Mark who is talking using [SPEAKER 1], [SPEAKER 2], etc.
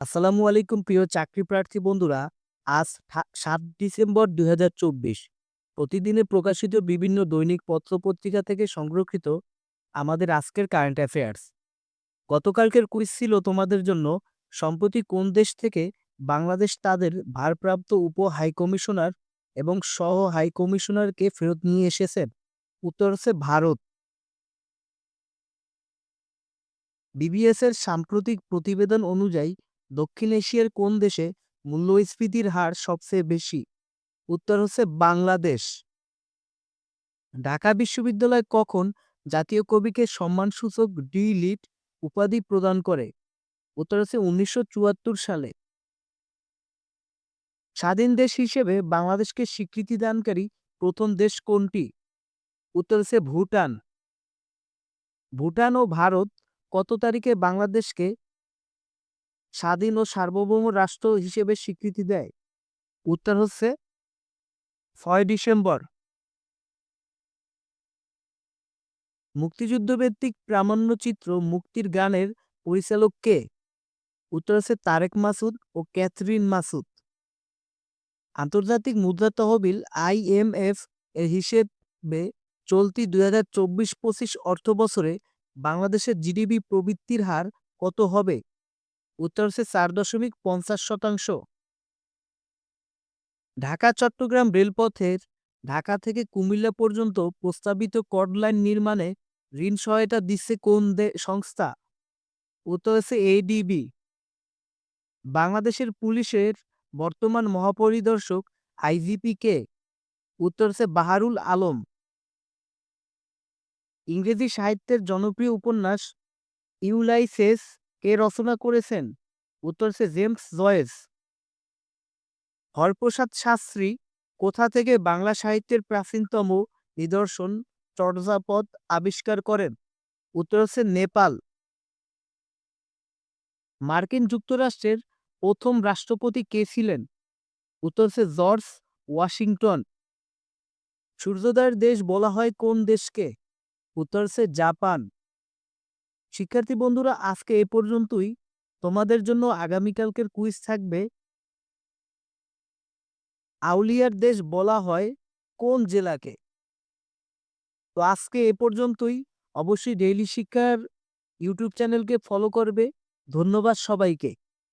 [SPEAKER 1] আসসালামু আলাইকুম প্রিয় চাকরি প্রার্থী বন্ধুরা। আজ ৭ ডিসেম্বর ২০২৪। প্রতিদিনের প্রকাশিত বিভিন্ন দৈনিক পত্র-পত্রিকা থেকে সংরক্ষিত আমাদের আজকের কারেন্ট অ্যাফেয়ার্স। গতকালকের কুইজ ছিল তোমাদের জন্য, সম্প্রতি কোন দেশ থেকে বাংলাদেশ তাদের ভারপ্রাপ্ত উপ-হাইকমিশনার এবং সহ-হাইকমিশনারকে ফেরত নিয়ে এসেছেন? উত্তর হচ্ছে ভারত। বিবিএসের সাম্প্রতিক প্রতিবেদন অনুযায়ী দক্ষিণ এশিয়ার কোন দেশে মূল্যস্ফীতির হার সবচেয়ে বেশি? উত্তর হচ্ছে বাংলাদেশ। ঢাকা বিশ্ববিদ্যালয় কখন জাতীয় কবিকে সম্মানসূচক ডি.লিট উপাধি প্রদান করে? উত্তর হচ্ছে ১৯৭৪ সালে। স্বাধীন দেশ হিসেবে বাংলাদেশকে স্বীকৃতি দানকারী প্রথম দেশ কোনটি? উত্তর হচ্ছে ভুটান। ভুটান ও ভারত কত তারিখে বাংলাদেশকে স্বাধীন ও সার্বভৌম রাষ্ট্র হিসেবে স্বীকৃতি দেয়? উত্তর হচ্ছে ৬ ডিসেম্বর। মুক্তিযুদ্ধভিত্তিক প্রামাণ্যচিত্র মুক্তির গানের পরিচালক কে? উত্তর হচ্ছে তারেক মাসুদ ও ক্যাথরিন মাসুদ। আন্তর্জাতিক মুদ্রা তহবিল আইএমএফ এর হিসেবে চলতি ২০২৪-২৫ অর্থবছরে বাংলাদেশের জিডিপি প্রবৃদ্ধির হার কত হবে? উত্তর হচ্ছে ৪.৫০%। ঢাকা-চট্টগ্রাম রেলপথের ঢাকা থেকে কুমিল্লা পর্যন্ত প্রস্তাবিত কর্ড লাইন নির্মাণে ঋণ সহায়তা দিচ্ছে কোন সংস্থা? উত্তর হচ্ছে এডিবি। বাংলাদেশের পুলিশের বর্তমান মহাপরিদর্শক আইজিপি কে? উত্তর হচ্ছে বাহারুল আলম। ইংরেজি সাহিত্যের জনপ্রিয় উপন্যাস ইউলাইসেস কে রচনা করেছেন? উত্তর হচ্ছে জেমস জয়েস। হরপ্রসাদ শাস্ত্রী কোথা থেকে বাংলা সাহিত্যের প্রাচীনতম নিদর্শন চর্যাপদ আবিষ্কার করেন? উত্তর হচ্ছে নেপাল। মার্কিন যুক্তরাষ্ট্রের প্রথম রাষ্ট্রপতি কে ছিলেন? উত্তর হচ্ছে জর্জ ওয়াশিংটন। সূর্যোদয়ের দেশ বলা হয় কোন দেশকে? উত্তর হচ্ছে জাপান। শিক্ষার্থী বন্ধুরা, আজকে এ পর্যন্তই। তোমাদের জন্য আগামীকালকের কুইজ থাকবে, আউলিয়ার দেশ বলা হয় কোন জেলাকে? তো আজকে এ পর্যন্তই। অবশ্যই ডেইলি শিক্ষার ইউটিউব চ্যানেলকে ফলো করবে। ধন্যবাদ সবাইকে।